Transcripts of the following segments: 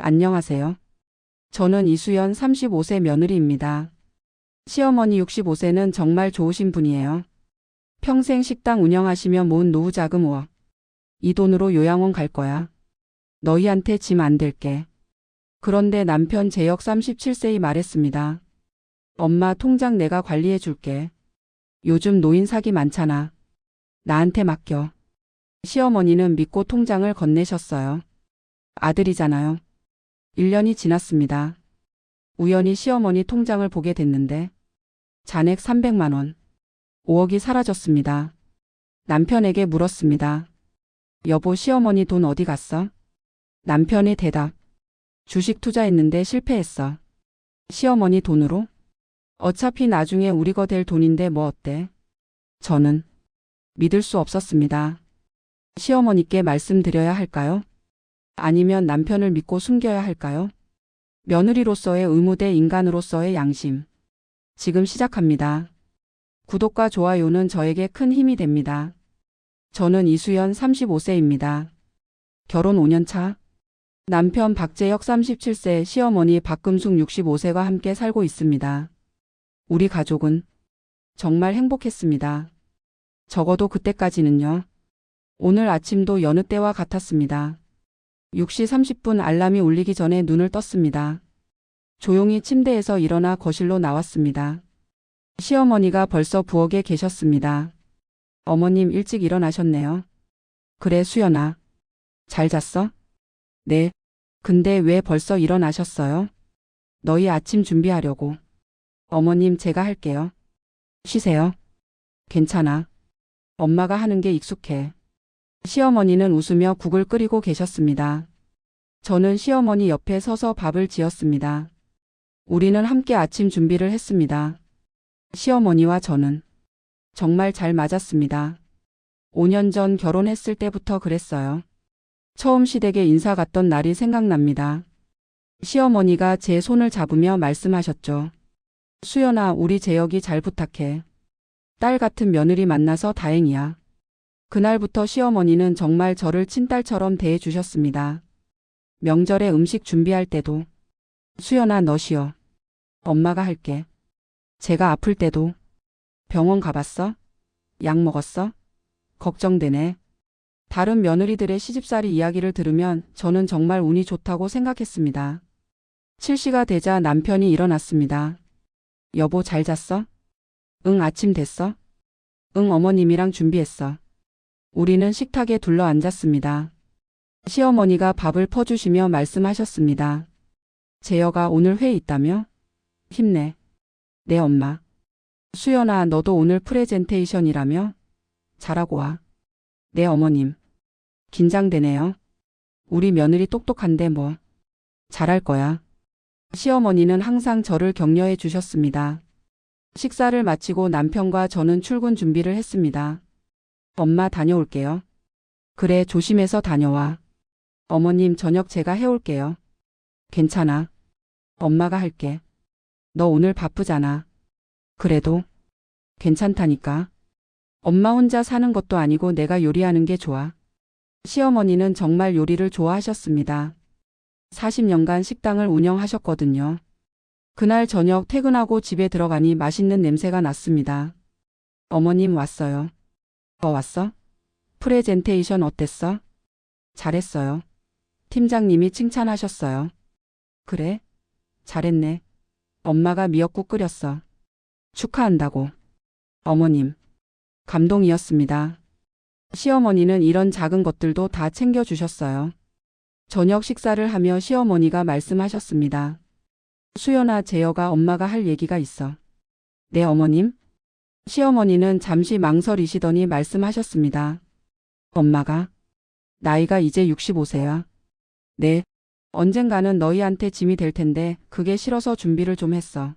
안녕하세요. 저는 이수연 35세 며느리입니다. 시어머니 65세는 정말 좋으신 분이에요. 평생 식당 운영하시며 모은 노후 자금 5억. 이 돈으로 요양원 갈 거야. 너희한테 짐 안 될게. 그런데 남편 재혁 37세이 말했습니다. 엄마 통장 내가 관리해 줄게. 요즘 노인 사기 많잖아. 나한테 맡겨. 시어머니는 믿고 통장을 건네셨어요. 아들이잖아요. 1년이 지났습니다. 우연히 시어머니 통장을 보게 됐는데 잔액 300만 원, 5억이 사라졌습니다. 남편에게 물었습니다. 여보, 시어머니 돈 어디 갔어? 남편의 대답. 주식 투자했는데 실패했어. 시어머니 돈으로? 어차피 나중에 우리 거 될 돈인데 뭐 어때? 저는 믿을 수 없었습니다. 시어머니께 말씀드려야 할까요? 아니면 남편을 믿고 숨겨야 할까요? 며느리로서의 의무 대 인간으로서의 양심. 지금 시작합니다. 구독과 좋아요는 저에게 큰 힘이 됩니다. 저는 이수연 35세입니다. 결혼 5년 차. 남편 박재혁 37세, 시어머니 박금숙 65세와 함께 살고 있습니다. 우리 가족은 정말 행복했습니다. 적어도 그때까지는요. 오늘 아침도 여느 때와 같았습니다. 6시 30분 알람이 울리기 전에 눈을 떴습니다. 조용히 침대에서 일어나 거실로 나왔습니다. 시어머니가 벌써 부엌에 계셨습니다. 어머님 일찍 일어나셨네요. 그래, 수연아. 잘 잤어? 네. 근데 왜 벌써 일어나셨어요? 너희 아침 준비하려고. 어머님, 제가 할게요. 쉬세요. 괜찮아. 엄마가 하는 게 익숙해. 시어머니는 웃으며 국을 끓이고 계셨습니다. 저는 시어머니 옆에 서서 밥을 지었습니다. 우리는 함께 아침 준비를 했습니다. 시어머니와 저는 정말 잘 맞았습니다. 5년 전 결혼했을 때부터 그랬어요. 처음 시댁에 인사 갔던 날이 생각납니다. 시어머니가 제 손을 잡으며 말씀하셨죠. 수연아, 우리 재혁이 잘 부탁해. 딸 같은 며느리 만나서 다행이야. 그날부터 시어머니는 정말 저를 친딸처럼 대해주셨습니다. 명절에 음식 준비할 때도 수연아, 너 쉬어. 엄마가 할게. 제가 아플 때도 병원 가봤어? 약 먹었어? 걱정되네. 다른 며느리들의 시집살이 이야기를 들으면 저는 정말 운이 좋다고 생각했습니다. 7시가 되자 남편이 일어났습니다. 여보, 잘 잤어? 응, 아침 됐어? 응, 어머님이랑 준비했어. 우리는 식탁에 둘러 앉았습니다. 시어머니가 밥을 퍼주시며 말씀하셨습니다. 재혁아, 오늘 회의 있다며? 힘내. 네, 엄마. 수연아, 너도 오늘 프레젠테이션이라며? 잘하고 와. 네, 어머님. 긴장되네요. 우리 며느리 똑똑한데 뭐. 잘할 거야. 시어머니는 항상 저를 격려해 주셨습니다. 식사를 마치고 남편과 저는 출근 준비를 했습니다. 엄마, 다녀올게요. 그래, 조심해서 다녀와. 어머님, 저녁 제가 해올게요. 괜찮아. 엄마가 할게. 너 오늘 바쁘잖아. 그래도 괜찮다니까. 엄마 혼자 사는 것도 아니고 내가 요리하는 게 좋아. 시어머니는 정말 요리를 좋아하셨습니다. 40년간 식당을 운영하셨거든요. 그날 저녁 퇴근하고 집에 들어가니 맛있는 냄새가 났습니다. 어머님 왔어요. 왔어? 프레젠테이션 어땠어? 잘했어요. 팀장님이 칭찬하셨어요. 그래? 잘했네. 엄마가 미역국 끓였어. 축하한다고. 어머님. 감동이었습니다. 시어머니는 이런 작은 것들도 다 챙겨주셨어요. 저녁 식사를 하며 시어머니가 말씀하셨습니다. 수연아, 재혁아, 엄마가 할 얘기가 있어. 네, 어머님. 시어머니는 잠시 망설이시더니 말씀하셨습니다. 엄마가? 나이가 이제 65세야. 네. 언젠가는 너희한테 짐이 될 텐데 그게 싫어서 준비를 좀 했어.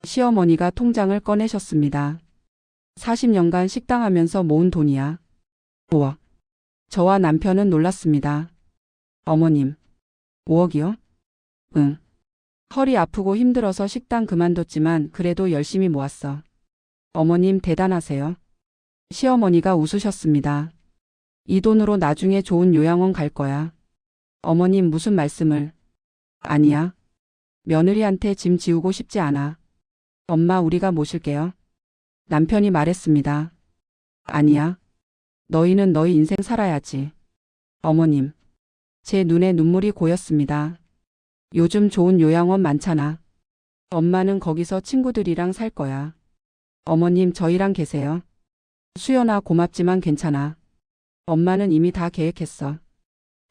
시어머니가 통장을 꺼내셨습니다. 40년간 식당하면서 모은 돈이야. 5억. 저와 남편은 놀랐습니다. 어머님. 5억이요? 응. 허리 아프고 힘들어서 식당 그만뒀지만 그래도 열심히 모았어. 어머님 대단하세요. 시어머니가 웃으셨습니다. 이 돈으로 나중에 좋은 요양원 갈 거야. 어머님 무슨 말씀을. 아니야. 며느리한테 짐 지우고 싶지 않아. 엄마, 우리가 모실게요. 남편이 말했습니다. 아니야. 너희는 너희 인생 살아야지. 어머님. 제 눈에 눈물이 고였습니다. 요즘 좋은 요양원 많잖아. 엄마는 거기서 친구들이랑 살 거야. 어머님, 저희랑 계세요. 수연아, 고맙지만 괜찮아. 엄마는 이미 다 계획했어.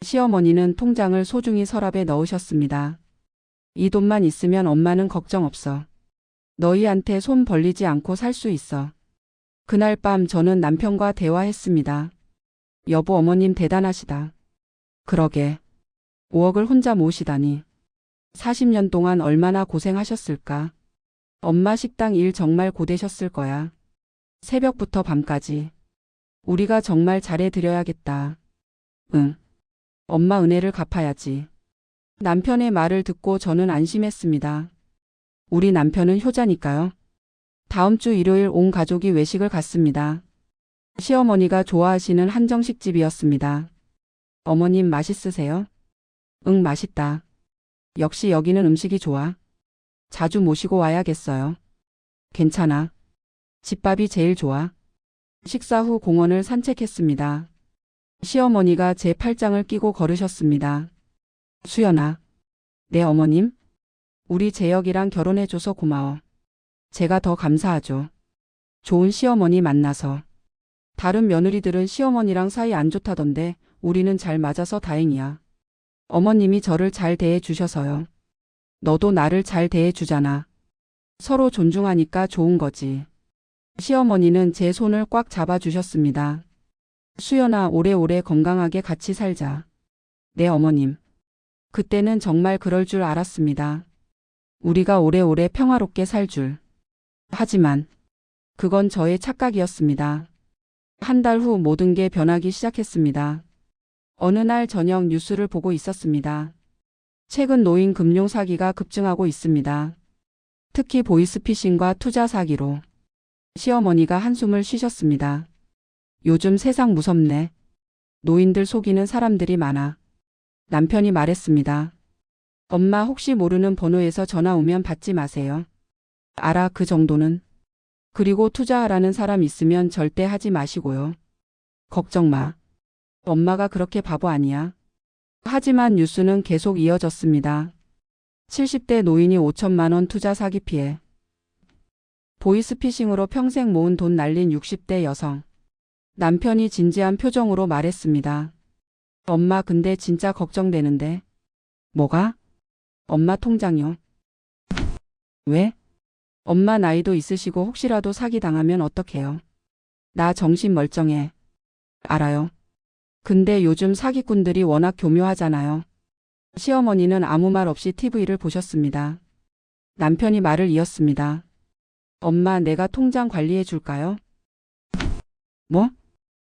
시어머니는 통장을 소중히 서랍에 넣으셨습니다. 이 돈만 있으면 엄마는 걱정 없어. 너희한테 손 벌리지 않고 살 수 있어. 그날 밤 저는 남편과 대화했습니다. 여보, 어머님 대단하시다. 그러게. 5억을 혼자 모으시다니. 40년 동안 얼마나 고생하셨을까. 엄마 식당 일 정말 고되셨을 거야. 새벽부터 밤까지. 우리가 정말 잘해드려야겠다. 응. 엄마 은혜를 갚아야지. 남편의 말을 듣고 저는 안심했습니다. 우리 남편은 효자니까요. 다음 주 일요일 온 가족이 외식을 갔습니다. 시어머니가 좋아하시는 한정식 집이었습니다. 어머님, 맛있으세요? 응, 맛있다. 역시 여기는 음식이 좋아. 자주 모시고 와야겠어요. 괜찮아. 집밥이 제일 좋아. 식사 후 공원을 산책했습니다. 시어머니가 제 팔짱을 끼고 걸으셨습니다. 수연아. 네, 어머님. 우리 재혁이랑 결혼해줘서 고마워. 제가 더 감사하죠. 좋은 시어머니 만나서. 다른 며느리들은 시어머니랑 사이 안 좋다던데 우리는 잘 맞아서 다행이야. 어머님이 저를 잘 대해주셔서요. 너도 나를 잘 대해주잖아. 서로 존중하니까 좋은 거지. 시어머니는 제 손을 꽉 잡아주셨습니다. 수연아, 오래오래 건강하게 같이 살자. 네, 어머님. 그때는 정말 그럴 줄 알았습니다. 우리가 오래오래 평화롭게 살 줄. 하지만 그건 저의 착각이었습니다. 한 달 후 모든 게 변하기 시작했습니다. 어느 날 저녁 뉴스를 보고 있었습니다. 최근 노인 금융 사기가 급증하고 있습니다. 특히 보이스피싱과 투자 사기로. 시어머니가 한숨을 쉬셨습니다. 요즘 세상 무섭네. 노인들 속이는 사람들이 많아. 남편이 말했습니다. 엄마, 혹시 모르는 번호에서 전화 오면 받지 마세요. 알아, 그 정도는. 그리고 투자하라는 사람 있으면 절대 하지 마시고요. 걱정 마. 엄마가 그렇게 바보 아니야. 하지만 뉴스는 계속 이어졌습니다. 70대 노인이 5천만 원 투자 사기 피해. 보이스피싱으로 평생 모은 돈 날린 60대 여성. 남편이 진지한 표정으로 말했습니다. 엄마, 근데 진짜 걱정되는데. 뭐가? 엄마 통장요. 왜? 엄마 나이도 있으시고 혹시라도 사기 당하면 어떡해요? 나 정신 멀쩡해. 알아요. 근데 요즘 사기꾼들이 워낙 교묘하잖아요. 시어머니는 아무 말 없이 TV를 보셨습니다. 남편이 말을 이었습니다. 엄마, 내가 통장 관리해 줄까요? 뭐?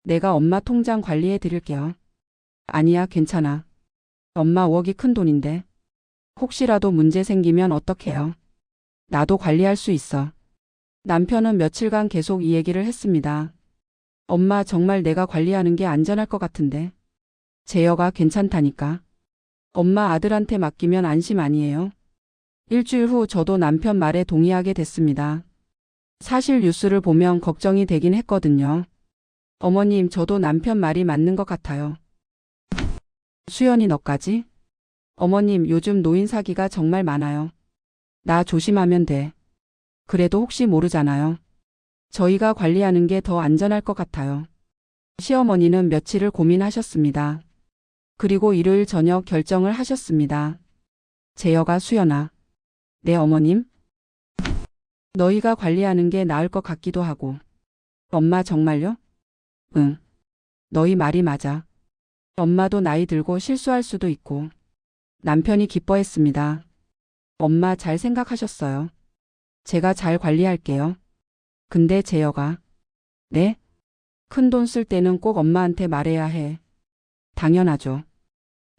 내가 엄마 통장 관리해 드릴게요. 아니야, 괜찮아. 엄마 5억이 큰 돈인데. 혹시라도 문제 생기면 어떡해요? 나도 관리할 수 있어. 남편은 며칠간 계속 이 얘기를 했습니다. 엄마, 정말 내가 관리하는 게 안전할 것 같은데. 재혁아, 괜찮다니까. 엄마, 아들한테 맡기면 안심 아니에요? 일주일 후 저도 남편 말에 동의하게 됐습니다. 사실 뉴스를 보면 걱정이 되긴 했거든요. 어머님, 저도 남편 말이 맞는 것 같아요. 수연이, 너까지? 어머님, 요즘 노인 사기가 정말 많아요. 나 조심하면 돼. 그래도 혹시 모르잖아요. 저희가 관리하는 게 더 안전할 것 같아요. 시어머니는 며칠을 고민하셨습니다. 그리고 일요일 저녁 결정을 하셨습니다. 재혁아, 수연아. 네, 어머님. 너희가 관리하는 게 나을 것 같기도 하고. 엄마, 정말요? 응. 너희 말이 맞아. 엄마도 나이 들고 실수할 수도 있고. 남편이 기뻐했습니다. 엄마, 잘 생각하셨어요. 제가 잘 관리할게요. 근데 재혁아. 네? 큰 돈 쓸 때는 꼭 엄마한테 말해야 해. 당연하죠.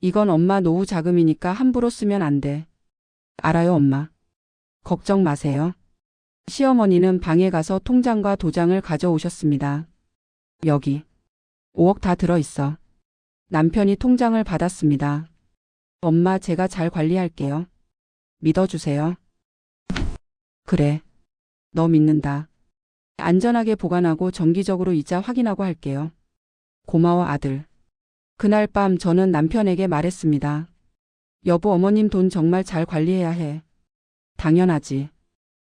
이건 엄마 노후 자금이니까 함부로 쓰면 안 돼. 알아요, 엄마. 걱정 마세요. 시어머니는 방에 가서 통장과 도장을 가져오셨습니다. 여기. 5억 다 들어있어. 남편이 통장을 받았습니다. 엄마, 제가 잘 관리할게요. 믿어주세요. 그래. 너 믿는다. 안전하게 보관하고 정기적으로 이자 확인하고 할게요. 고마워, 아들. 그날 밤 저는 남편에게 말했습니다. 여보, 어머님 돈 정말 잘 관리해야 해. 당연하지.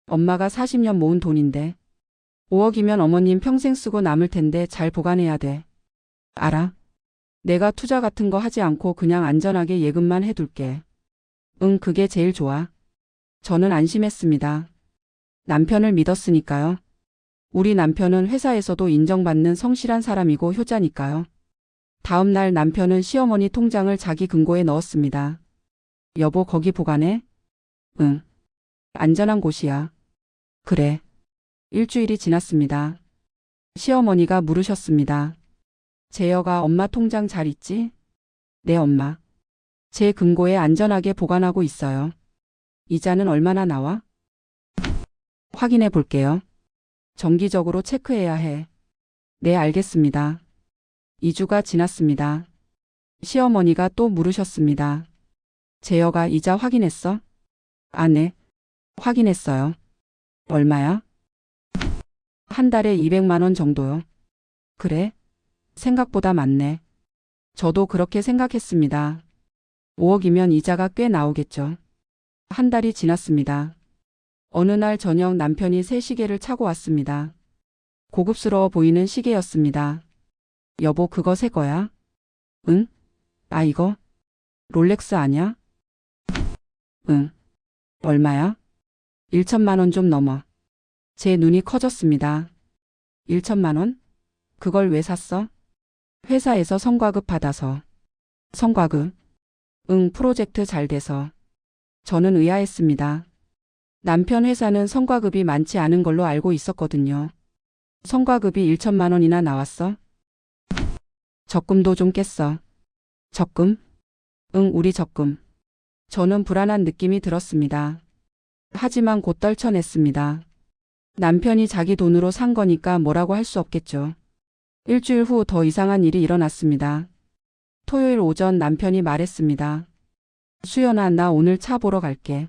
엄마가 40년 모은 돈인데. 5억이면 어머님 평생 쓰고 남을 텐데 잘 보관해야 돼. 알아? 내가 투자 같은 거 하지 않고 그냥 안전하게 예금만 해둘게. 응, 그게 제일 좋아. 저는 안심했습니다. 남편을 믿었으니까요. 우리 남편은 회사에서도 인정받는 성실한 사람이고 효자니까요. 다음 날 남편은 시어머니 통장을 자기 금고에 넣었습니다. 여보, 거기 보관해? 응. 안전한 곳이야. 그래. 일주일이 지났습니다. 시어머니가 물으셨습니다. 재혁아, 엄마 통장 잘 있지? 네, 엄마. 제 금고에 안전하게 보관하고 있어요. 이자는 얼마나 나와? 확인해 볼게요. 정기적으로 체크해야 해. 네, 알겠습니다. 2주가 지났습니다. 시어머니가 또 물으셨습니다. 재혁아, 이자 확인했어? 아, 네. 확인했어요. 얼마야? 한 달에 200만 원 정도요. 그래? 생각보다 많네. 저도 그렇게 생각했습니다. 5억이면 이자가 꽤 나오겠죠. 한 달이 지났습니다. 어느 날 저녁 남편이 새 시계를 차고 왔습니다. 고급스러워 보이는 시계였습니다. 여보, 그거 새 거야? 응? 아, 이거? 롤렉스 아냐? 응. 얼마야? 1천만 원 좀 넘어. 제 눈이 커졌습니다. 1천만 원? 그걸 왜 샀어? 회사에서 성과급 받아서. 성과급? 응, 프로젝트 잘 돼서. 저는 의아했습니다. 남편 회사는 성과급이 많지 않은 걸로 알고 있었거든요. 성과급이 1천만 원이나 나왔어? 적금도 좀 깼어. 적금? 응, 우리 적금. 저는 불안한 느낌이 들었습니다. 하지만 곧 떨쳐냈습니다. 남편이 자기 돈으로 산 거니까 뭐라고 할 수 없겠죠. 일주일 후 더 이상한 일이 일어났습니다. 토요일 오전 남편이 말했습니다. 수연아, 나 오늘 차 보러 갈게.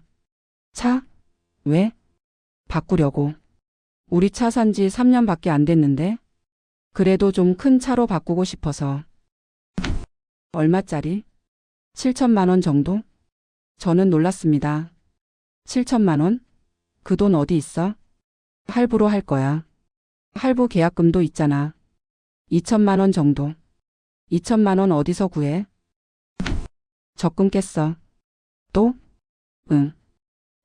차? 왜? 바꾸려고. 우리 차 산지 3년밖에 안 됐는데? 그래도 좀 큰 차로 바꾸고 싶어서. 얼마짜리? 7천만 원 정도? 저는 놀랐습니다. 7천만 원? 그 돈 어디 있어? 할부로 할 거야. 할부 계약금도 있잖아. 2천만 원 정도. 2천만 원 어디서 구해? 적금 깼어. 또? 응.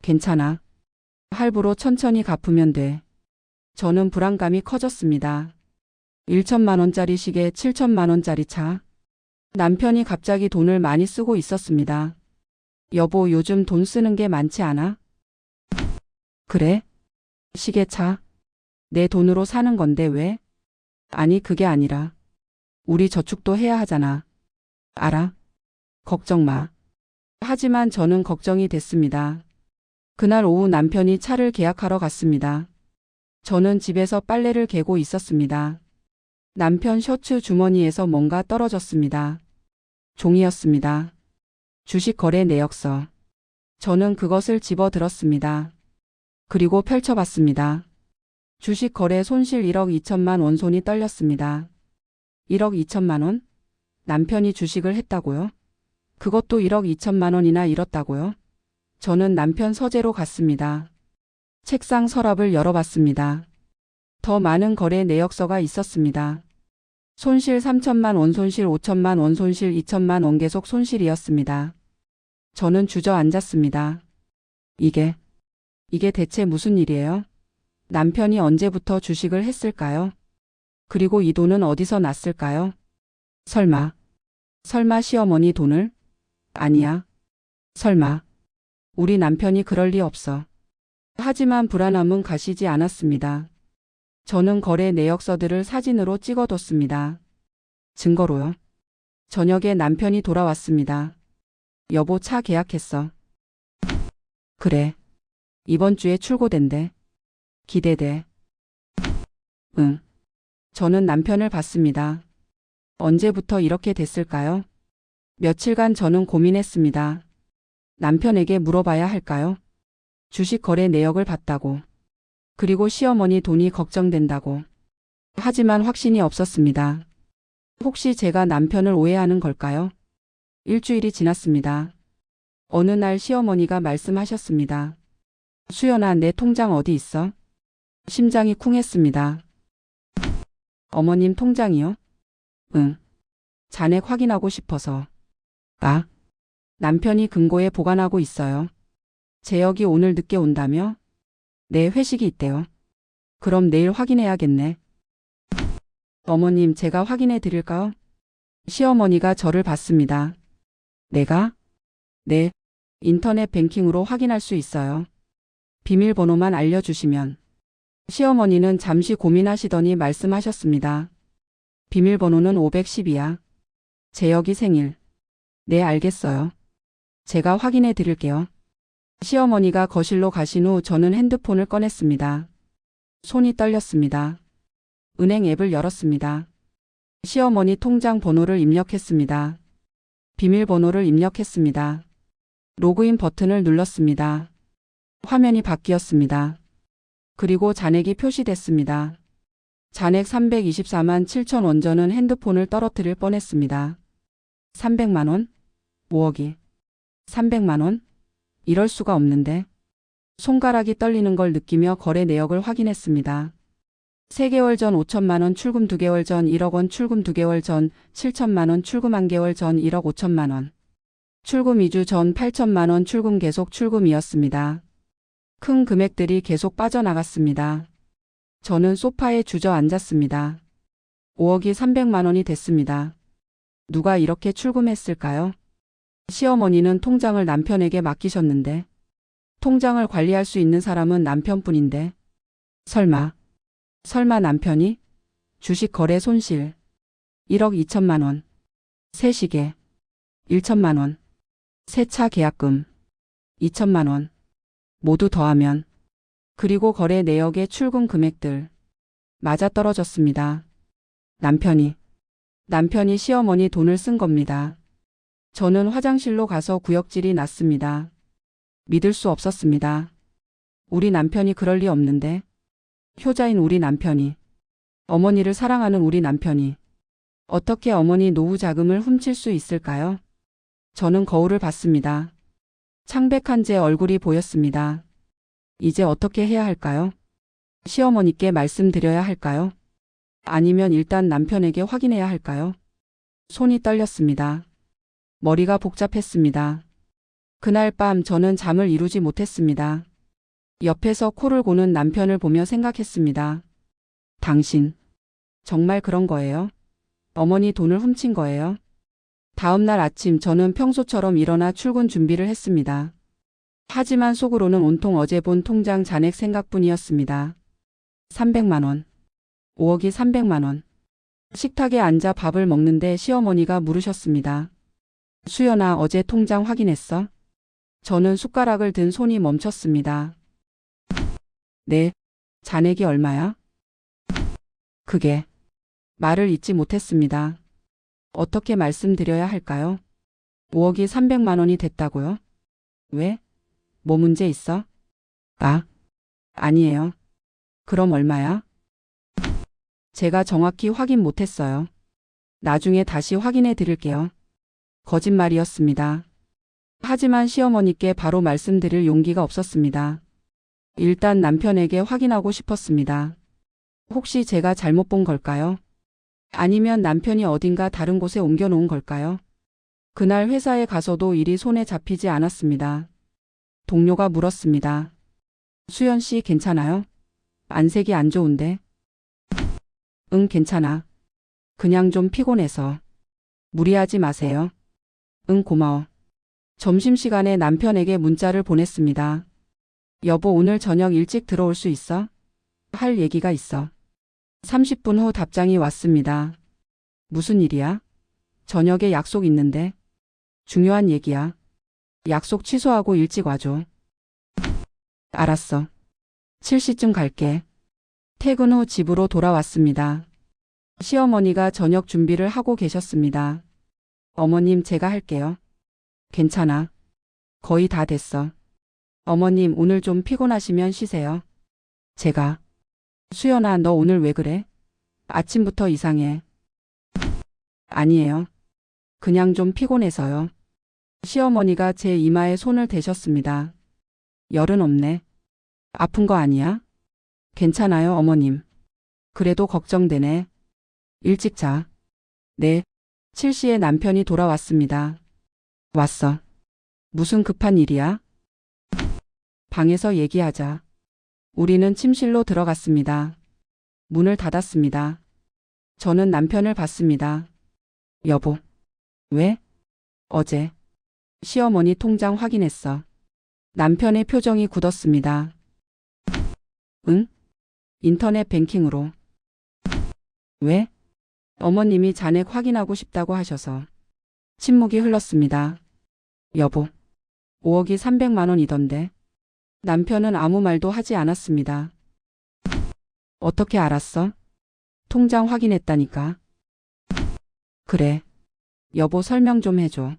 괜찮아. 할부로 천천히 갚으면 돼. 저는 불안감이 커졌습니다. 1천만 원짜리 시계, 7천만 원짜리 차. 남편이 갑자기 돈을 많이 쓰고 있었습니다. 여보, 요즘 돈 쓰는 게 많지 않아? 그래? 시계차? 내 돈으로 사는 건데 왜? 아니, 그게 아니라. 우리 저축도 해야 하잖아. 알아? 걱정 마. 하지만 저는 걱정이 됐습니다. 그날 오후 남편이 차를 계약하러 갔습니다. 저는 집에서 빨래를 개고 있었습니다. 남편 셔츠 주머니에서 뭔가 떨어졌습니다. 종이였습니다. 주식 거래 내역서. 저는 그것을 집어 들었습니다. 그리고 펼쳐봤습니다. 주식 거래 손실 1억 2천만 원. 손이 떨렸습니다. 1억 2천만 원? 남편이 주식을 했다고요? 그것도 1억 2천만 원이나 잃었다고요? 저는 남편 서재로 갔습니다. 책상 서랍을 열어봤습니다. 더 많은 거래 내역서가 있었습니다. 손실 3천만 원, 손실 5천만 원, 손실 2천만 원, 계속 손실이었습니다. 저는 주저앉았습니다. 이게 대체 무슨 일이에요? 남편이 언제부터 주식을 했을까요? 그리고 이 돈은 어디서 났을까요? 설마 시어머니 돈을? 아니야. 설마. 우리 남편이 그럴 리 없어. 하지만 불안함은 가시지 않았습니다. 저는 거래 내역서들을 사진으로 찍어뒀습니다. 증거로요. 저녁에 남편이 돌아왔습니다. 여보, 차 계약했어. 그래. 이번 주에 출고된대. 기대돼. 응. 저는 남편을 봤습니다. 언제부터 이렇게 됐을까요? 며칠간 저는 고민했습니다. 남편에게 물어봐야 할까요? 주식 거래 내역을 봤다고. 그리고 시어머니 돈이 걱정된다고. 하지만 확신이 없었습니다. 혹시 제가 남편을 오해하는 걸까요? 일주일이 지났습니다. 어느 날 시어머니가 말씀하셨습니다. 수연아, 내 통장 어디 있어? 심장이 쿵했습니다. 어머님 통장이요? 응. 잔액 확인하고 싶어서. 아, 남편이 금고에 보관하고 있어요. 재혁이 오늘 늦게 온다며? 네, 회식이 있대요. 그럼 내일 확인해야겠네. 어머님, 제가 확인해 드릴까요? 시어머니가 저를 봤습니다. 내가? 네, 인터넷 뱅킹으로 확인할 수 있어요. 비밀번호만 알려주시면. 시어머니는 잠시 고민하시더니 말씀하셨습니다. 비밀번호는 510이야. 재혁이 생일. 네, 알겠어요. 제가 확인해 드릴게요. 시어머니가 거실로 가신 후 저는 핸드폰을 꺼냈습니다. 손이 떨렸습니다. 은행 앱을 열었습니다. 시어머니 통장 번호를 입력했습니다. 비밀번호를 입력했습니다. 로그인 버튼을 눌렀습니다. 화면이 바뀌었습니다. 그리고 잔액이 표시됐습니다. 잔액 324만 7천 원. 저는 핸드폰을 떨어뜨릴 뻔했습니다. 300만 원? 5억이. 300만 원? 이럴 수가 없는데. 손가락이 떨리는 걸 느끼며 거래 내역을 확인했습니다. 3개월 전 5천만 원 출금, 2개월 전 1억 원 출금, 2개월 전 7천만 원 출금, 1개월 전 1억 5천만 원 출금, 2주 전 8천만 원 출금, 계속 출금이었습니다. 큰 금액들이 계속 빠져나갔습니다. 저는 소파에 주저앉았습니다. 5억이 300만 원이 됐습니다. 누가 이렇게 출금했을까요? 시어머니는 통장을 남편에게 맡기셨는데 통장을 관리할 수 있는 사람은 남편뿐인데 설마 남편이? 주식 거래 손실 1억 2천만 원, 새 시계 1천만 원, 새 차 계약금 2천만 원 모두 더하면 그리고 거래 내역의 출금 금액들 맞아떨어졌습니다. 남편이 시어머니 돈을 쓴 겁니다. 저는 화장실로 가서 구역질이 났습니다. 믿을 수 없었습니다. 우리 남편이 그럴 리 없는데. 효자인 우리 남편이, 어머니를 사랑하는 우리 남편이 어떻게 어머니 노후 자금을 훔칠 수 있을까요? 저는 거울을 봤습니다. 창백한 제 얼굴이 보였습니다. 이제 어떻게 해야 할까요? 시어머니께 말씀드려야 할까요? 아니면 일단 남편에게 확인해야 할까요? 손이 떨렸습니다. 머리가 복잡했습니다. 그날 밤 저는 잠을 이루지 못했습니다. 옆에서 코를 고는 남편을 보며 생각했습니다. 당신, 정말 그런 거예요? 어머니 돈을 훔친 거예요? 다음 날 아침 저는 평소처럼 일어나 출근 준비를 했습니다. 하지만 속으로는 온통 어제 본 통장 잔액 생각뿐이었습니다. 300만 원. 5억이 300만 원. 식탁에 앉아 밥을 먹는데 시어머니가 물으셨습니다. 수연아, 어제 통장 확인했어? 저는 숟가락을 든 손이 멈췄습니다. 네, 잔액이 얼마야? 그게. 말을 잇지 못했습니다. 어떻게 말씀드려야 할까요? 5억이 300만 원이 됐다고요? 왜? 뭐 문제 있어? 아, 아니에요. 그럼 얼마야? 제가 정확히 확인 못했어요. 나중에 다시 확인해 드릴게요. 거짓말이었습니다. 하지만 시어머니께 바로 말씀드릴 용기가 없었습니다. 일단 남편에게 확인하고 싶었습니다. 혹시 제가 잘못 본 걸까요? 아니면 남편이 어딘가 다른 곳에 옮겨놓은 걸까요? 그날 회사에 가서도 일이 손에 잡히지 않았습니다. 동료가 물었습니다. 수연 씨 괜찮아요? 안색이 안 좋은데? 응, 괜찮아. 그냥 좀 피곤해서. 무리하지 마세요. 응, 고마워. 점심시간에 남편에게 문자를 보냈습니다. 여보, 오늘 저녁 일찍 들어올 수 있어? 할 얘기가 있어. 30분 후 답장이 왔습니다. 무슨 일이야? 저녁에 약속 있는데. 중요한 얘기야. 약속 취소하고 일찍 와줘. 알았어. 7시쯤 갈게. 퇴근 후 집으로 돌아왔습니다. 시어머니가 저녁 준비를 하고 계셨습니다. 어머님 제가 할게요. 괜찮아. 거의 다 됐어. 어머님 오늘 좀 피곤하시면 쉬세요. 제가. 수연아 너 오늘 왜 그래? 아침부터 이상해. 아니에요. 그냥 좀 피곤해서요. 시어머니가 제 이마에 손을 대셨습니다. 열은 없네. 아픈 거 아니야? 괜찮아요 어머님. 그래도 걱정되네. 일찍 자. 네. 7시에 남편이 돌아왔습니다. 왔어. 무슨 급한 일이야? 방에서 얘기하자. 우리는 침실로 들어갔습니다. 문을 닫았습니다. 저는 남편을 봤습니다. 여보. 왜? 어제. 시어머니 통장 확인했어. 남편의 표정이 굳었습니다. 응? 인터넷 뱅킹으로. 왜? 어머님이 잔액 확인하고 싶다고 하셔서. 침묵이 흘렀습니다. 여보. 5억이 300만 원이던데. 남편은 아무 말도 하지 않았습니다. 어떻게 알았어? 통장 확인했다니까. 그래. 여보 설명 좀 해줘.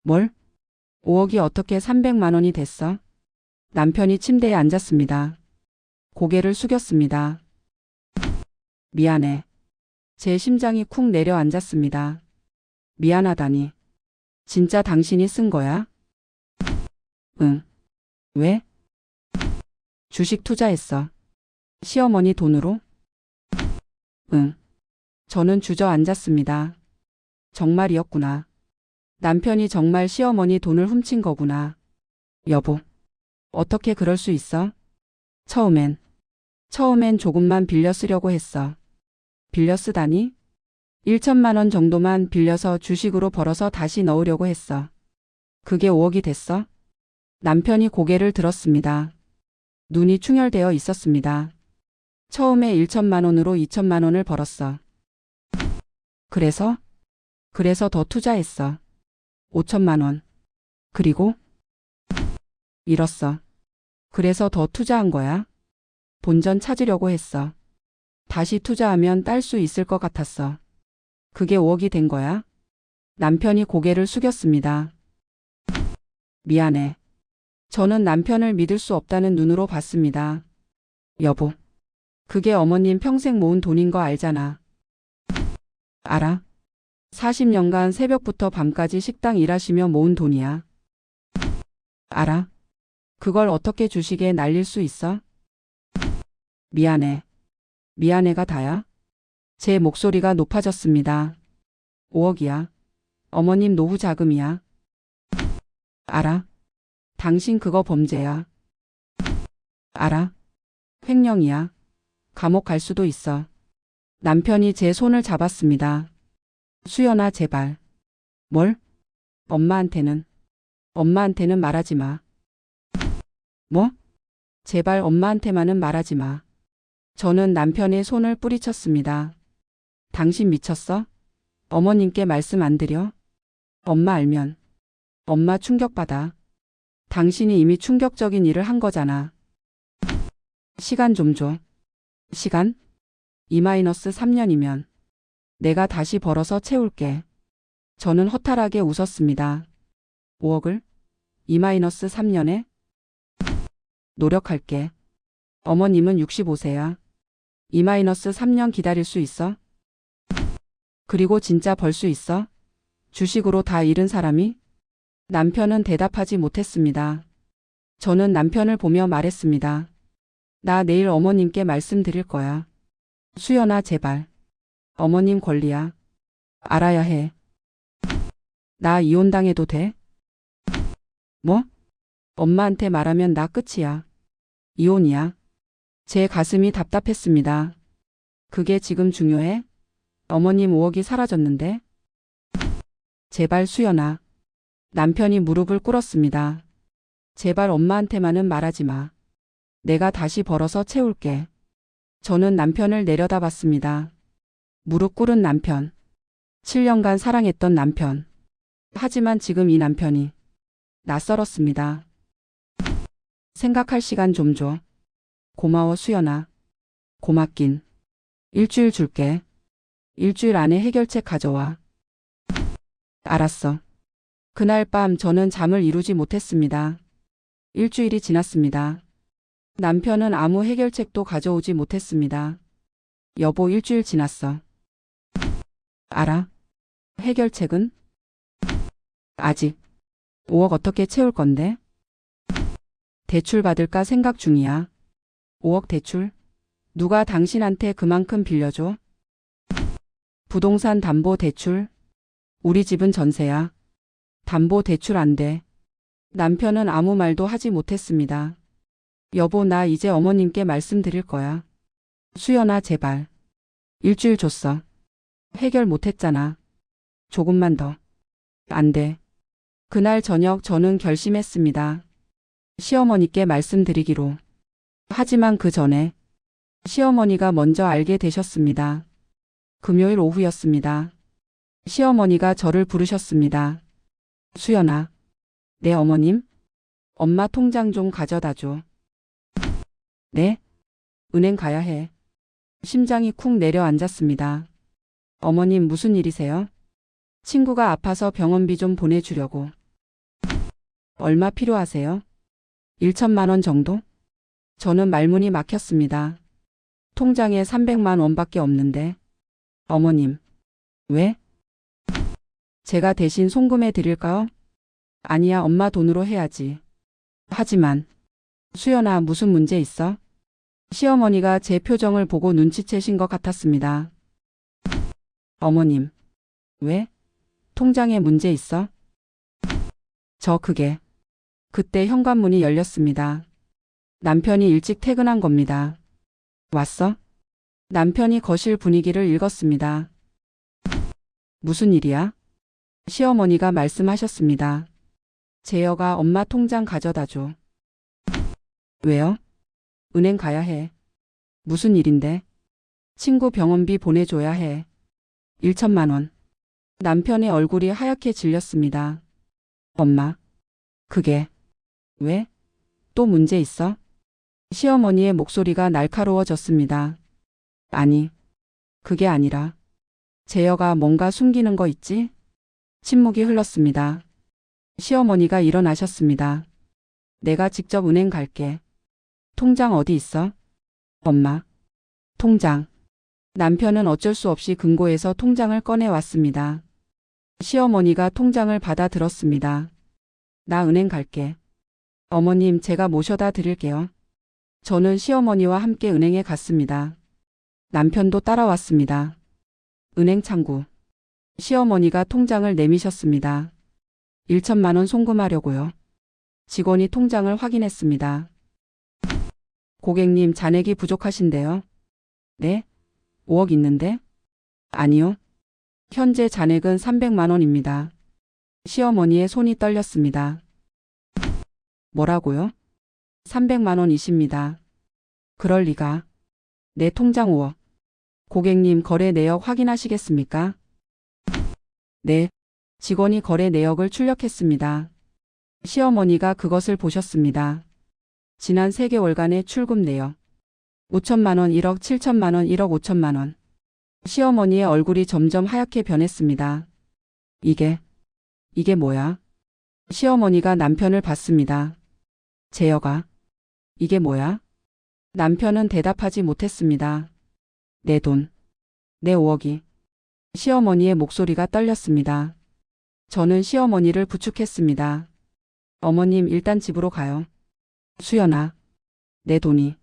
뭘? 5억이 어떻게 300만 원이 됐어? 남편이 침대에 앉았습니다. 고개를 숙였습니다. 미안해. 제 심장이 쿵 내려앉았습니다. 미안하다니. 진짜 당신이 쓴 거야? 응. 왜? 주식 투자했어. 시어머니 돈으로? 응. 저는 주저앉았습니다. 정말이었구나. 남편이 정말 시어머니 돈을 훔친 거구나. 여보. 어떻게 그럴 수 있어? 처음엔 조금만 빌려 쓰려고 했어. 빌려 쓰다니? 1천만 원 정도만 빌려서 주식으로 벌어서 다시 넣으려고 했어. 그게 5억이 됐어? 남편이 고개를 들었습니다. 눈이 충혈되어 있었습니다. 처음에 1천만 원으로 2천만 원을 벌었어. 그래서 더 투자했어. 5천만 원. 그리고 잃었어. 그래서 더 투자한 거야. 본전 찾으려고 했어. 다시 투자하면 딸 수 있을 것 같았어. 그게 5억이 된 거야. 남편이 고개를 숙였습니다. 미안해. 저는 남편을 믿을 수 없다는 눈으로 봤습니다. 여보. 그게 어머님 평생 모은 돈인 거 알잖아. 알아. 40년간 새벽부터 밤까지 식당 일하시며 모은 돈이야. 알아. 그걸 어떻게 주식에 날릴 수 있어? 미안해. 미안해가 다야? 제 목소리가 높아졌습니다. 5억이야. 어머님 노후 자금이야. 알아. 당신 그거 범죄야. 알아. 횡령이야. 감옥 갈 수도 있어. 남편이 제 손을 잡았습니다. 수연아 제발. 뭘? 엄마한테는 말하지 마. 뭐? 제발 엄마한테만은 말하지 마. 저는 남편의 손을 뿌리쳤습니다. 당신 미쳤어? 어머님께 말씀 안 드려? 엄마 알면. 엄마 충격받아. 당신이 이미 충격적인 일을 한 거잖아. 시간 좀 줘. 시간? 2-3년이면 내가 다시 벌어서 채울게. 저는 허탈하게 웃었습니다. 5억을? 2-3년에? 노력할게. 어머님은 65세야. 2-3년 기다릴 수 있어? 그리고 진짜 벌 수 있어? 주식으로 다 잃은 사람이? 남편은 대답하지 못했습니다. 저는 남편을 보며 말했습니다. 나 내일 어머님께 말씀드릴 거야. 수연아 제발. 어머님 권리야. 알아야 해. 나 이혼당해도 돼? 뭐? 엄마한테 말하면 나 끝이야. 이혼이야. 제 가슴이 답답했습니다. 그게 지금 중요해? 어머님 5억이 사라졌는데? 제발 수연아. 남편이 무릎을 꿇었습니다. 제발 엄마한테만은 말하지 마. 내가 다시 벌어서 채울게. 저는 남편을 내려다봤습니다. 무릎 꿇은 남편. 7년간 사랑했던 남편. 하지만 지금 이 남편이 낯설었습니다. 생각할 시간 좀 줘. 고마워 수연아. 고맙긴. 일주일 줄게. 일주일 안에 해결책 가져와. 알았어. 그날 밤 저는 잠을 이루지 못했습니다. 일주일이 지났습니다. 남편은 아무 해결책도 가져오지 못했습니다. 여보, 일주일 지났어. 알아? 해결책은? 아직. 5억 어떻게 채울 건데? 대출 받을까 생각 중이야. 5억 대출? 누가 당신한테 그만큼 빌려줘? 부동산 담보 대출? 우리 집은 전세야. 담보 대출 안 돼. 남편은 아무 말도 하지 못했습니다. 여보, 나 이제 어머님께 말씀드릴 거야. 수연아, 제발. 일주일 줬어. 해결 못했잖아. 조금만 더. 안 돼. 그날 저녁 저는 결심했습니다. 시어머니께 말씀드리기로. 하지만 그 전에 시어머니가 먼저 알게 되셨습니다. 금요일 오후였습니다. 시어머니가 저를 부르셨습니다. 수연아, 네 어머님? 엄마 통장 좀 가져다 줘. 네? 은행 가야 해. 심장이 쿵 내려앉았습니다. 어머님, 무슨 일이세요? 친구가 아파서 병원비 좀 보내주려고. 얼마 필요하세요? 1천만 원 정도? 저는 말문이 막혔습니다. 통장에 300만 원밖에 없는데. 어머님, 왜? 제가 대신 송금해 드릴까요? 아니야, 엄마 돈으로 해야지. 하지만, 수연아, 무슨 문제 있어? 시어머니가 제 표정을 보고 눈치채신 것 같았습니다. 어머님, 왜? 통장에 문제 있어? 그때 현관문이 열렸습니다. 남편이 일찍 퇴근한 겁니다. 왔어? 남편이 거실 분위기를 읽었습니다. 무슨 일이야? 시어머니가 말씀하셨습니다. 재혁아, 엄마 통장 가져다 줘. 왜요? 은행 가야 해. 무슨 일인데? 친구 병원비 보내줘야 해. 1천만 원. 남편의 얼굴이 하얗게 질렸습니다. 엄마, 그게 왜? 또 문제 있어? 시어머니의 목소리가 날카로워졌습니다. 아니, 그게 아니라 재혁아, 뭔가 숨기는 거 있지? 침묵이 흘렀습니다. 시어머니가 일어나셨습니다. 내가 직접 은행 갈게. 통장 어디 있어? 엄마, 통장. 남편은 어쩔 수 없이 금고에서 통장을 꺼내왔습니다. 시어머니가 통장을 받아 들었습니다. 나 은행 갈게. 어머님, 제가 모셔다 드릴게요. 저는 시어머니와 함께 은행에 갔습니다. 남편도 따라왔습니다. 은행 창구. 시어머니가 통장을 내미셨습니다. 1천만 원 송금하려고요. 직원이 통장을 확인했습니다. 고객님, 잔액이 부족하신데요. 네? 5억 있는데? 아니요. 현재 잔액은 300만 원입니다. 시어머니의 손이 떨렸습니다. 뭐라고요? 300만 원이십니다. 그럴 리가. 내 통장 5억. 고객님, 거래 내역 확인하시겠습니까? 네. 직원이 거래 내역을 출력했습니다. 시어머니가 그것을 보셨습니다. 지난 3개월간의 출금 내역. 5천만 원, 1억 7천만 원, 1억 5천만 원. 시어머니의 얼굴이 점점 하얗게 변했습니다. 이게 뭐야? 시어머니가 남편을 봤습니다. 재혁아, 이게 뭐야? 남편은 대답하지 못했습니다. 내 돈. 내 5억이. 시어머니의 목소리가 떨렸습니다. 저는 시어머니를 부축했습니다. 어머님, 일단 집으로 가요. 수연아, 내 돈이.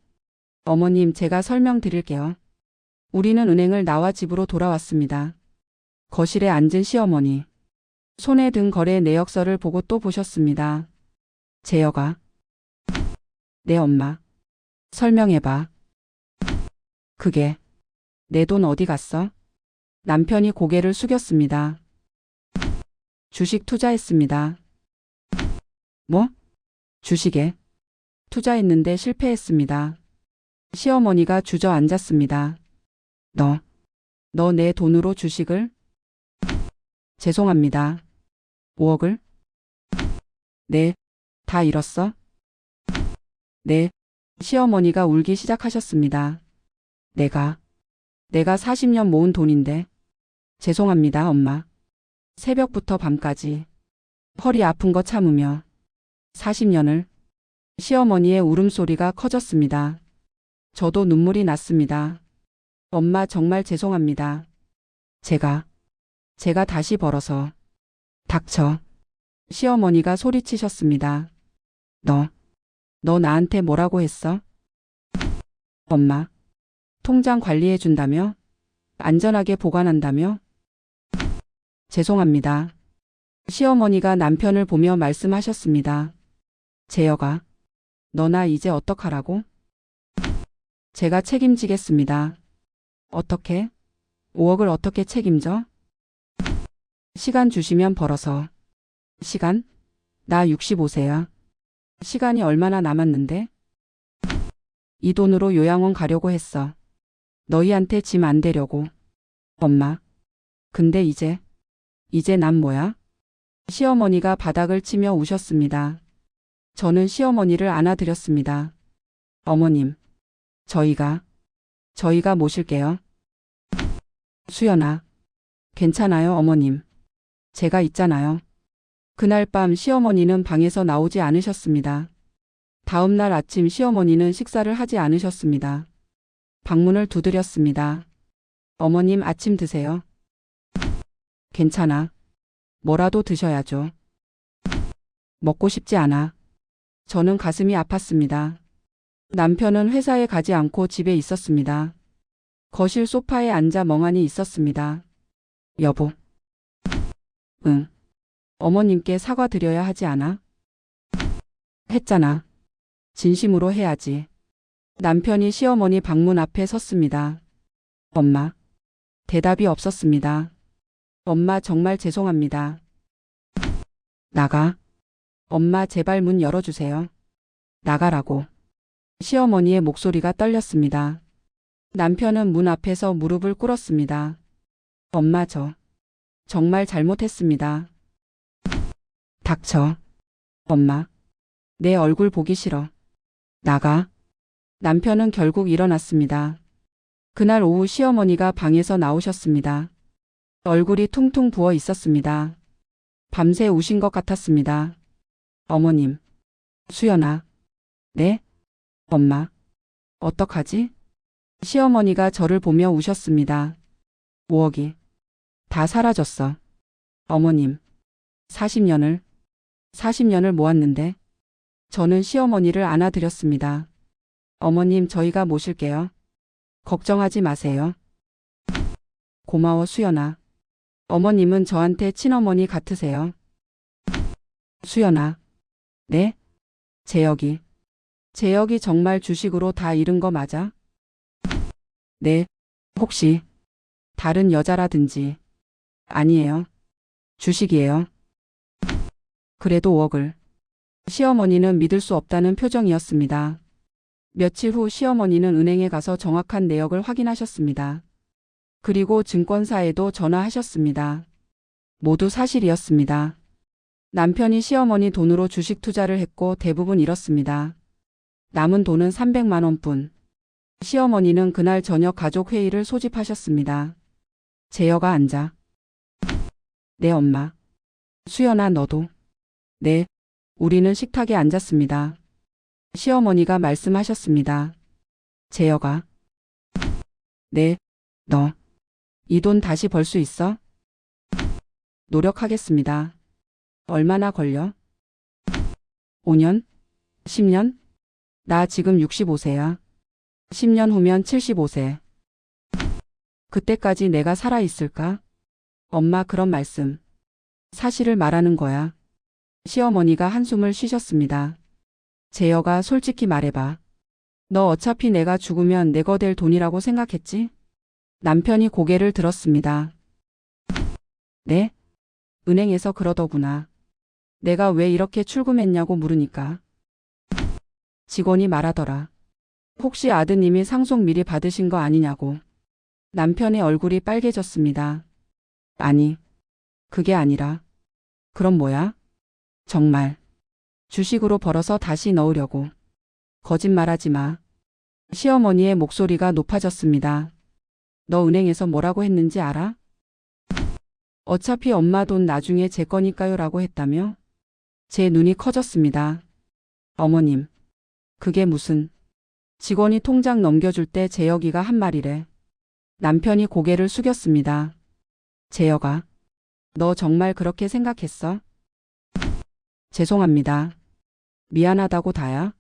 어머님, 제가 설명드릴게요. 우리는 은행을 나와 집으로 돌아왔습니다. 거실에 앉은 시어머니. 손에 든 거래 내역서를 보고 또 보셨습니다. 재혁아. 내 엄마. 설명해봐. 그게. 내 돈 어디 갔어? 남편이 고개를 숙였습니다. 주식 투자했습니다. 뭐? 주식에? 투자했는데 실패했습니다. 시어머니가 주저앉았습니다. 너 내 돈으로 주식을? 죄송합니다. 5억을? 네, 다 잃었어? 네, 시어머니가 울기 시작하셨습니다. 내가 40년 모은 돈인데. 죄송합니다, 엄마. 새벽부터 밤까지 허리 아픈 거 참으며 40년을 시어머니의 울음소리가 커졌습니다. 저도 눈물이 났습니다. 엄마 정말 죄송합니다. 제가 다시 벌어서. 닥쳐. 시어머니가 소리치셨습니다. 너 나한테 뭐라고 했어? 엄마. 통장 관리해 준다며? 안전하게 보관한다며? 죄송합니다. 시어머니가 남편을 보며 말씀하셨습니다. 재혁아, 너나 이제 어떡하라고? 제가 책임지겠습니다. 어떻게? 5억을 어떻게 책임져? 시간 주시면 벌어서. 시간? 나 65세야. 시간이 얼마나 남았는데? 이 돈으로 요양원 가려고 했어. 너희한테 짐 안 되려고. 엄마. 근데 이제 난 뭐야? 시어머니가 바닥을 치며 우셨습니다. 저는 시어머니를 안아드렸습니다. 어머님, 저희가 모실게요. 수연아, 괜찮아요, 어머님. 제가 있잖아요. 그날 밤 시어머니는 방에서 나오지 않으셨습니다. 다음 날 아침 시어머니는 식사를 하지 않으셨습니다. 방문을 두드렸습니다. 어머님 아침 드세요. 괜찮아. 뭐라도 드셔야죠. 먹고 싶지 않아. 저는 가슴이 아팠습니다. 남편은 회사에 가지 않고 집에 있었습니다. 거실 소파에 앉아 멍하니 있었습니다. 여보. 응. 어머님께 사과드려야 하지 않아? 했잖아. 진심으로 해야지. 남편이 시어머니 방문 앞에 섰습니다. 엄마. 대답이 없었습니다. 엄마 정말 죄송합니다. 나가. 엄마 제발 문 열어주세요. 나가라고. 시어머니의 목소리가 떨렸습니다. 남편은 문 앞에서 무릎을 꿇었습니다. 엄마 저 정말 잘못했습니다. 닥쳐. 엄마. 내 얼굴 보기 싫어. 나가. 남편은 결국 일어났습니다. 그날 오후 시어머니가 방에서 나오셨습니다. 얼굴이 퉁퉁 부어 있었습니다. 밤새 우신 것 같았습니다. 어머님. 수연아. 네? 엄마. 어떡하지? 시어머니가 저를 보며 우셨습니다. 5억이 다 사라졌어. 어머님. 40년을 모았는데. 저는 시어머니를 안아드렸습니다. 어머님 저희가 모실게요. 걱정하지 마세요. 고마워 수연아. 어머님은 저한테 친어머니 같으세요. 수연아. 네? 재혁이 정말 주식으로 다 잃은 거 맞아? 네. 혹시 다른 여자라든지. 아니에요. 주식이에요. 그래도 5억을. 시어머니는 믿을 수 없다는 표정이었습니다. 며칠 후 시어머니는 은행에 가서 정확한 내역을 확인하셨습니다. 그리고 증권사에도 전화하셨습니다. 모두 사실이었습니다. 남편이 시어머니 돈으로 주식 투자를 했고 대부분 잃었습니다. 남은 돈은 300만 원뿐. 시어머니는 그날 저녁 가족 회의를 소집하셨습니다. 재혁아 앉아. 네 엄마. 수연아 너도. 네. 우리는 식탁에 앉았습니다. 시어머니가 말씀하셨습니다. 재혁아. 네. 너. 이 돈 다시 벌 수 있어? 노력하겠습니다. 얼마나 걸려? 5년? 10년? 나 지금 65세야. 10년 후면 75세. 그때까지 내가 살아있을까? 엄마 그런 말씀. 사실을 말하는 거야. 시어머니가 한숨을 쉬셨습니다. 재혁아 솔직히 말해봐. 너 어차피 내가 죽으면 내 거 될 돈이라고 생각했지? 남편이 고개를 들었습니다. 네? 은행에서 그러더구나. 내가 왜 이렇게 출금했냐고 물으니까. 직원이 말하더라. 혹시 아드님이 상속 미리 받으신 거 아니냐고. 남편의 얼굴이 빨개졌습니다. 아니, 그게 아니라. 그럼 뭐야? 정말. 주식으로 벌어서 다시 넣으려고. 거짓말하지 마. 시어머니의 목소리가 높아졌습니다. 너 은행에서 뭐라고 했는지 알아? 어차피 엄마 돈 나중에 제 거니까요 라고 했다며? 제 눈이 커졌습니다. 어머님, 그게 무슨... 직원이 통장 넘겨줄 때 재혁이가 한 말이래. 남편이 고개를 숙였습니다. 재혁아, 너 정말 그렇게 생각했어? 죄송합니다. 미안하다고 다야.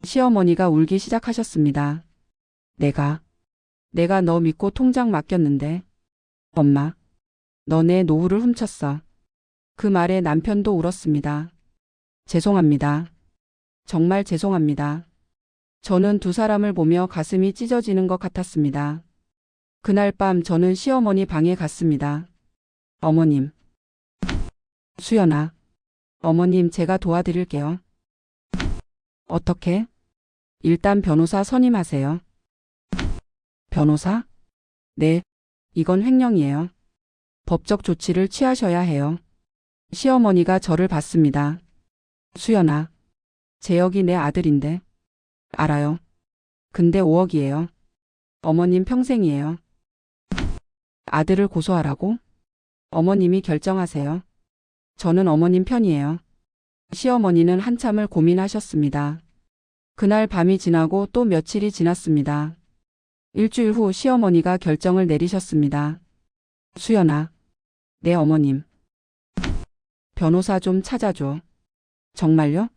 시어머니가 울기 시작하셨습니다. 내가 너 믿고 통장 맡겼는데. 엄마, 너 내 노후를 훔쳤어. 그 말에 남편도 울었습니다. 죄송합니다. 정말 죄송합니다. 저는 두 사람을 보며 가슴이 찢어지는 것 같았습니다. 그날 밤 저는 시어머니 방에 갔습니다. 어머님. 수연아. 어머님 제가 도와드릴게요. 어떻게? 일단 변호사 선임하세요. 변호사? 네. 이건 횡령이에요. 법적 조치를 취하셔야 해요. 시어머니가 저를 봤습니다. 수연아. 재혁이 내 아들인데. 알아요. 근데 5억이에요. 어머님 평생이에요. 아들을 고소하라고? 어머님이 결정하세요. 저는 어머님 편이에요. 시어머니는 한참을 고민하셨습니다. 그날 밤이 지나고 또 며칠이 지났습니다. 일주일 후 시어머니가 결정을 내리셨습니다. 수연아, 내 어머님. 변호사 좀 찾아줘. 정말요?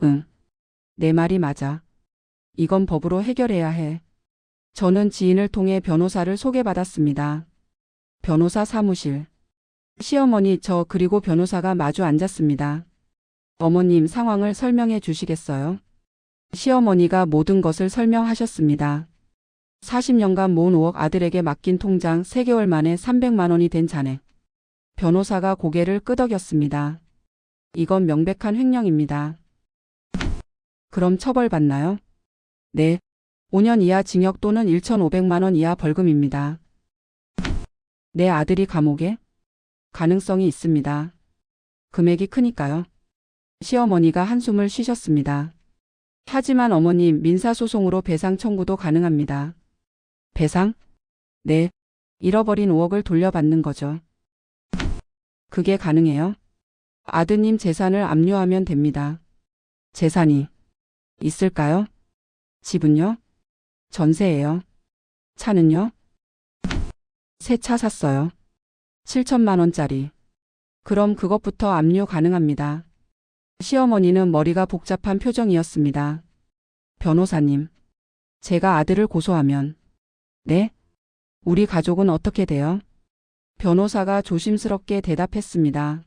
응. 내 말이 맞아. 이건 법으로 해결해야 해. 저는 지인을 통해 변호사를 소개받았습니다. 변호사 사무실. 시어머니 저 그리고 변호사가 마주 앉았습니다. 어머님 상황을 설명해 주시겠어요? 시어머니가 모든 것을 설명하셨습니다. 40년간 모은 5억 아들에게 맡긴 통장 3개월 만에 300만 원이 된 잔액. 변호사가 고개를 끄덕였습니다. 이건 명백한 횡령입니다. 그럼 처벌받나요? 네. 5년 이하 징역 또는 1,500만 원 이하 벌금입니다. 내 아들이 감옥에? 가능성이 있습니다. 금액이 크니까요. 시어머니가 한숨을 쉬셨습니다. 하지만 어머님 민사소송으로 배상 청구도 가능합니다. 배상? 네. 잃어버린 5억을 돌려받는 거죠. 그게 가능해요? 아드님 재산을 압류하면 됩니다. 재산이 있을까요? 집은요? 전세예요. 차는요? 새 차 샀어요. 7천만 원짜리. 그럼 그것부터 압류 가능합니다. 시어머니는 머리가 복잡한 표정이었습니다. 변호사님, 제가 아들을 고소하면. 네? 우리 가족은 어떻게 돼요? 변호사가 조심스럽게 대답했습니다.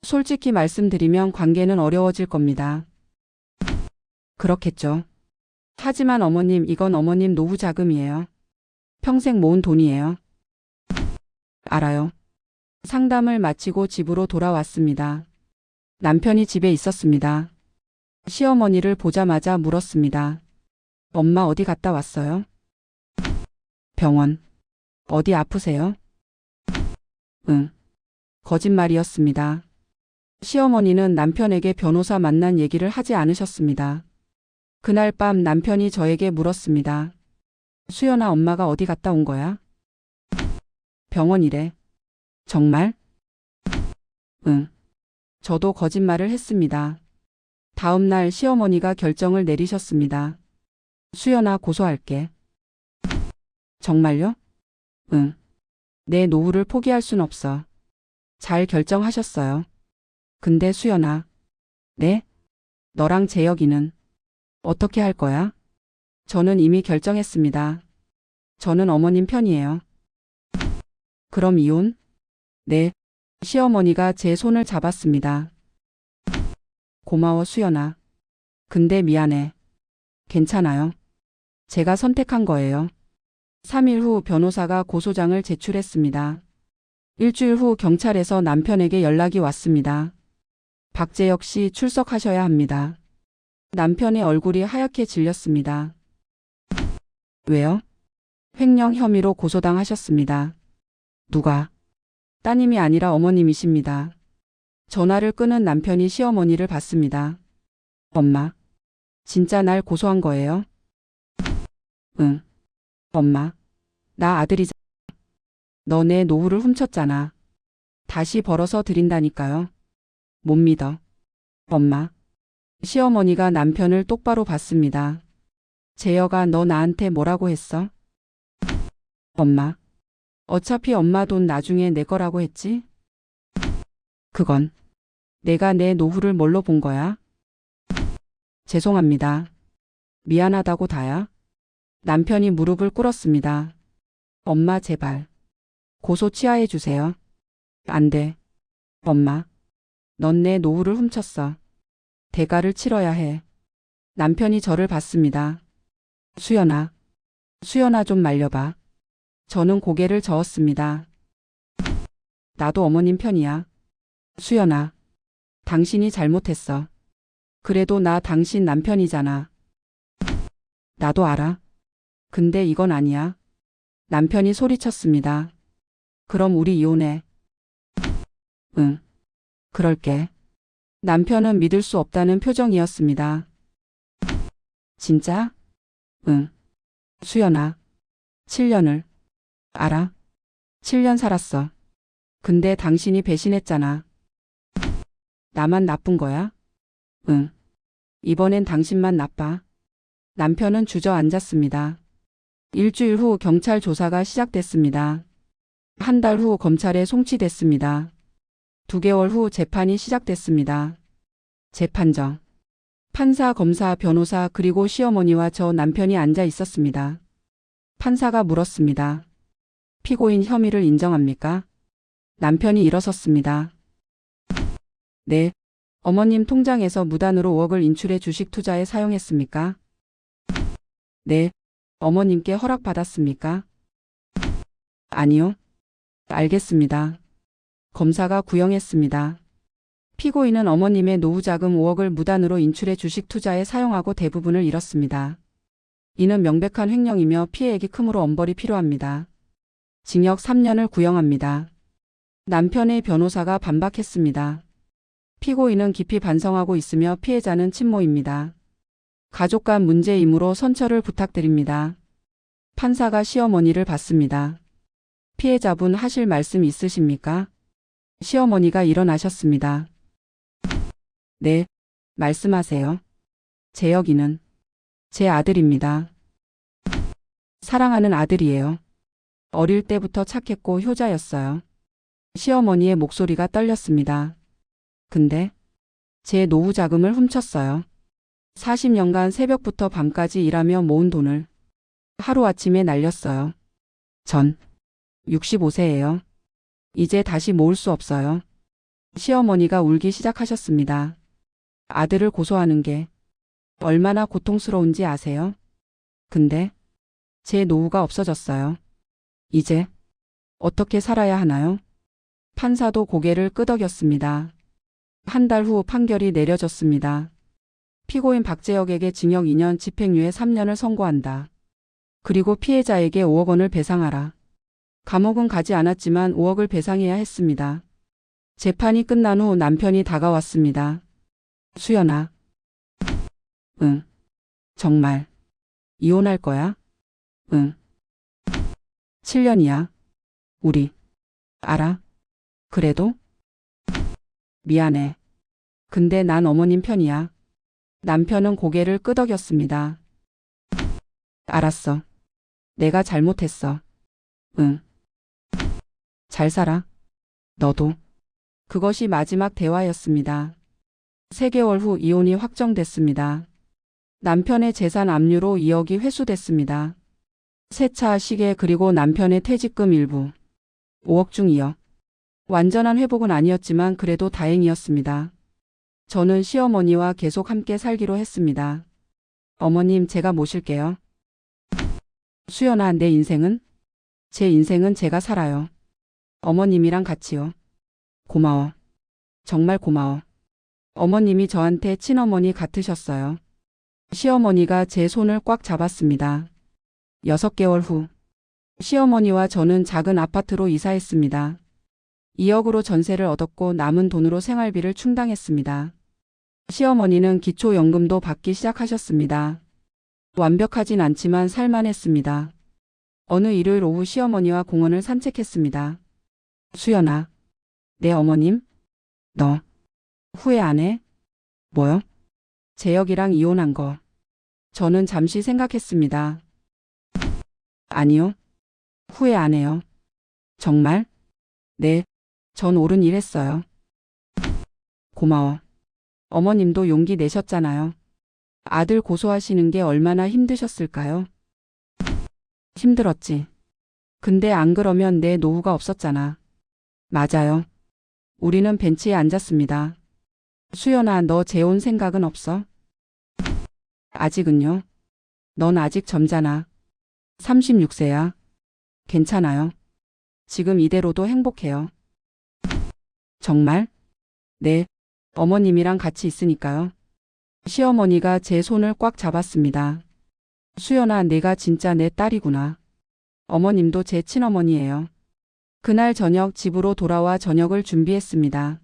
솔직히 말씀드리면 관계는 어려워질 겁니다. 그렇겠죠. 하지만 어머님 이건 어머님 노후 자금이에요. 평생 모은 돈이에요. 알아요. 상담을 마치고 집으로 돌아왔습니다. 남편이 집에 있었습니다. 시어머니를 보자마자 물었습니다. 엄마 어디 갔다 왔어요? 병원. 어디 아프세요? 응. 거짓말이었습니다. 시어머니는 남편에게 변호사 만난 얘기를 하지 않으셨습니다. 그날 밤 남편이 저에게 물었습니다. 수연아 엄마가 어디 갔다 온 거야? 병원이래. 정말? 응. 저도 거짓말을 했습니다. 다음 날 시어머니가 결정을 내리셨습니다. 수연아 고소할게. 정말요? 응. 내 노후를 포기할 순 없어. 잘 결정하셨어요. 근데 수연아. 네? 너랑 재혁이는 어떻게 할 거야? 저는 이미 결정했습니다. 저는 어머님 편이에요. 그럼 이혼? 네. 시어머니가 제 손을 잡았습니다. 고마워 수연아. 근데 미안해. 괜찮아요. 제가 선택한 거예요. 3일 후 변호사가 고소장을 제출했습니다. 일주일 후 경찰에서 남편에게 연락이 왔습니다. 박재혁 씨 출석하셔야 합니다. 남편의 얼굴이 하얗게 질렸습니다. 왜요? 횡령 혐의로 고소당하셨습니다. 누가? 따님이 아니라 어머님이십니다. 전화를 끊은 남편이 시어머니를 봤습니다. 엄마, 진짜 날 고소한 거예요? 응. 엄마, 나 아들이잖아. 너 내 노후를 훔쳤잖아. 다시 벌어서 드린다니까요. 못 믿어. 엄마. 시어머니가 남편을 똑바로 봤습니다. 재혁아, 너 나한테 뭐라고 했어? 엄마. 어차피 엄마 돈 나중에 내 거라고 했지? 그건 내가 내 노후를 뭘로 본 거야? 죄송합니다. 미안하다고 다야. 남편이 무릎을 꿇었습니다. 엄마 제발. 고소 취하해 주세요. 안 돼. 엄마. 넌 내 노후를 훔쳤어. 대가를 치러야 해. 남편이 저를 봤습니다. 수연아. 수연아 좀 말려봐. 저는 고개를 저었습니다. 나도 어머님 편이야. 수연아. 당신이 잘못했어. 그래도 나 당신 남편이잖아. 나도 알아. 근데 이건 아니야. 남편이 소리쳤습니다. 그럼 우리 이혼해. 응. 그럴게. 남편은 믿을 수 없다는 표정이었습니다. 진짜? 응. 수연아. 7년을. 알아. 7년 살았어. 근데 당신이 배신했잖아. 나만 나쁜 거야? 응. 이번엔 당신만 나빠. 남편은 주저앉았습니다. 일주일 후 경찰 조사가 시작됐습니다. 한 달 후 검찰에 송치됐습니다. 2개월 후 재판이 시작됐습니다. 재판정. 판사, 검사, 변호사 그리고 시어머니와 저 남편이 앉아 있었습니다. 판사가 물었습니다. 피고인 혐의를 인정합니까? 남편이 일어섰습니다. 네. 어머님 통장에서 무단으로 5억을 인출해 주식 투자에 사용했습니까? 네. 어머님께 허락받았습니까? 아니요. 알겠습니다. 검사가 구형했습니다. 피고인은 어머님의 노후자금 5억을 무단으로 인출해 주식 투자에 사용하고 대부분을 잃었습니다. 이는 명백한 횡령이며 피해액이 크므로 엄벌이 필요합니다. 징역 3년을 구형합니다. 남편의 변호사가 반박했습니다. 피고인은 깊이 반성하고 있으며 피해자는 친모입니다. 가족 간 문제이므로 선처를 부탁드립니다. 판사가 시어머니를 봤습니다. 피해자분 하실 말씀 있으십니까? 시어머니가 일어나셨습니다. 네, 말씀하세요. 재혁이는 제 아들입니다. 사랑하는 아들이에요. 어릴 때부터 착했고 효자였어요. 시어머니의 목소리가 떨렸습니다. 근데 제 노후 자금을 훔쳤어요. 40년간 새벽부터 밤까지 일하며 모은 돈을 하루아침에 날렸어요. 전 65세예요. 이제 다시 모을 수 없어요. 시어머니가 울기 시작하셨습니다. 아들을 고소하는 게 얼마나 고통스러운지 아세요? 근데 제 노후가 없어졌어요. 이제 어떻게 살아야 하나요? 판사도 고개를 끄덕였습니다. 한 달 후 판결이 내려졌습니다. 피고인 박재혁에게 징역 2년 집행유예 3년을 선고한다. 그리고 피해자에게 5억 원을 배상하라. 감옥은 가지 않았지만 5억을 배상해야 했습니다. 재판이 끝난 후 남편이 다가왔습니다. 수연아. 응. 정말. 이혼할 거야? 응. 7년이야. 우리. 알아. 그래도? 미안해. 근데 난 어머님 편이야. 남편은 고개를 끄덕였습니다. 알았어. 내가 잘못했어. 응. 잘 살아. 너도. 그것이 마지막 대화였습니다. 3개월 후 이혼이 확정됐습니다. 남편의 재산 압류로 2억이 회수됐습니다. 새 차, 시계 그리고 남편의 퇴직금 일부. 5억 중 2억. 완전한 회복은 아니었지만 그래도 다행이었습니다. 저는 시어머니와 계속 함께 살기로 했습니다. 어머님, 제가 모실게요. 수연아, 내 인생은? 제 인생은 제가 살아요. 어머님이랑 같이요. 고마워. 정말 고마워. 어머님이 저한테 친어머니 같으셨어요. 시어머니가 제 손을 꽉 잡았습니다. 6개월 후 시어머니와 저는 작은 아파트로 이사했습니다. 2억으로 전세를 얻었고 남은 돈으로 생활비를 충당했습니다. 시어머니는 기초연금도 받기 시작하셨습니다. 완벽하진 않지만 살만했습니다. 어느 일요일 오후 시어머니와 공원을 산책했습니다. 수연아, 내 어머님? 너 후회 안 해? 뭐요? 재혁이랑 이혼한 거. 저는 잠시 생각했습니다. 아니요. 후회 안 해요. 정말? 네. 전 옳은 일 했어요. 고마워. 어머님도 용기 내셨잖아요. 아들 고소하시는 게 얼마나 힘드셨을까요? 힘들었지. 근데 안 그러면 내 노후가 없었잖아. 맞아요. 우리는 벤치에 앉았습니다. 수연아, 너 재혼 생각은 없어? 아직은요. 넌 아직 젊잖아. 36세야. 괜찮아요. 지금 이대로도 행복해요. 정말? 네. 어머님이랑 같이 있으니까요. 시어머니가 제 손을 꽉 잡았습니다. 수연아, 내가 진짜 내 딸이구나. 어머님도 제 친어머니예요. 그날 저녁 집으로 돌아와 저녁을 준비했습니다.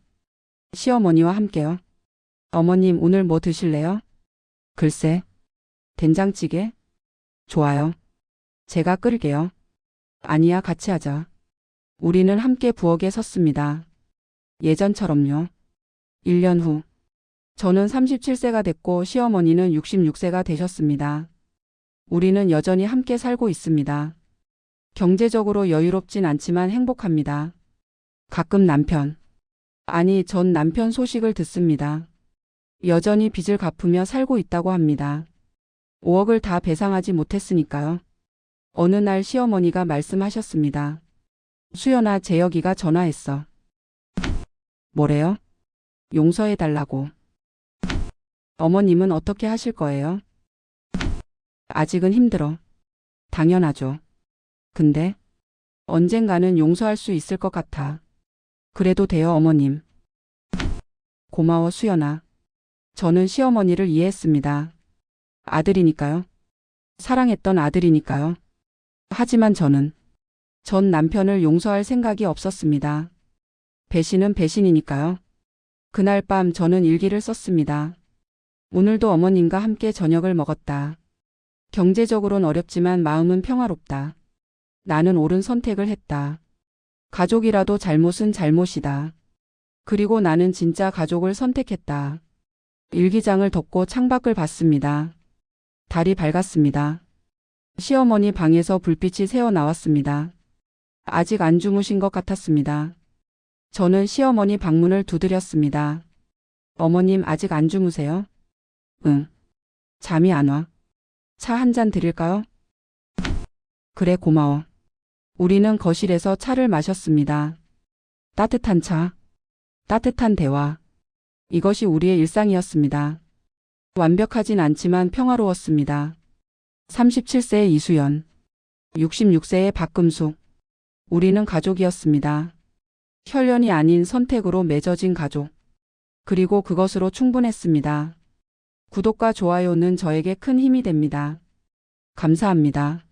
시어머니와 함께요. 어머님, 오늘 뭐 드실래요? 글쎄, 된장찌개? 좋아요. 제가 끓일게요. 아니야, 같이 하자. 우리는 함께 부엌에 섰습니다. 예전처럼요. 1년 후, 저는 37세가 됐고 시어머니는 66세가 되셨습니다. 우리는 여전히 함께 살고 있습니다. 경제적으로 여유롭진 않지만 행복합니다. 가끔 전 남편 소식을 듣습니다. 여전히 빚을 갚으며 살고 있다고 합니다. 5억을 다 배상하지 못했으니까요. 어느 날 시어머니가 말씀하셨습니다. 수연아, 재혁이가 전화했어. 뭐래요? 용서해달라고. 어머님은 어떻게 하실 거예요? 아직은 힘들어. 당연하죠. 근데 언젠가는 용서할 수 있을 것 같아. 그래도 돼요, 어머님. 고마워, 수연아. 저는 시어머니를 이해했습니다. 아들이니까요. 사랑했던 아들이니까요. 하지만 전 남편을 용서할 생각이 없었습니다. 배신은 배신이니까요. 그날 밤 저는 일기를 썼습니다. 오늘도 어머님과 함께 저녁을 먹었다. 경제적으론 어렵지만 마음은 평화롭다. 나는 옳은 선택을 했다. 가족이라도 잘못은 잘못이다. 그리고 나는 진짜 가족을 선택했다. 일기장을 덮고 창밖을 봤습니다. 달이 밝았습니다. 시어머니 방에서 불빛이 새어 나왔습니다. 아직 안 주무신 것 같았습니다. 저는 시어머니 방문을 두드렸습니다. 어머님, 아직 안 주무세요? 응. 잠이 안 와. 차 한 잔 드릴까요? 그래, 고마워. 우리는 거실에서 차를 마셨습니다. 따뜻한 차, 따뜻한 대화. 이것이 우리의 일상이었습니다. 완벽하진 않지만 평화로웠습니다. 37세의 이수연, 66세의 박금숙. 우리는 가족이었습니다. 혈연이 아닌 선택으로 맺어진 가족. 그리고 그것으로 충분했습니다. 구독과 좋아요는 저에게 큰 힘이 됩니다. 감사합니다.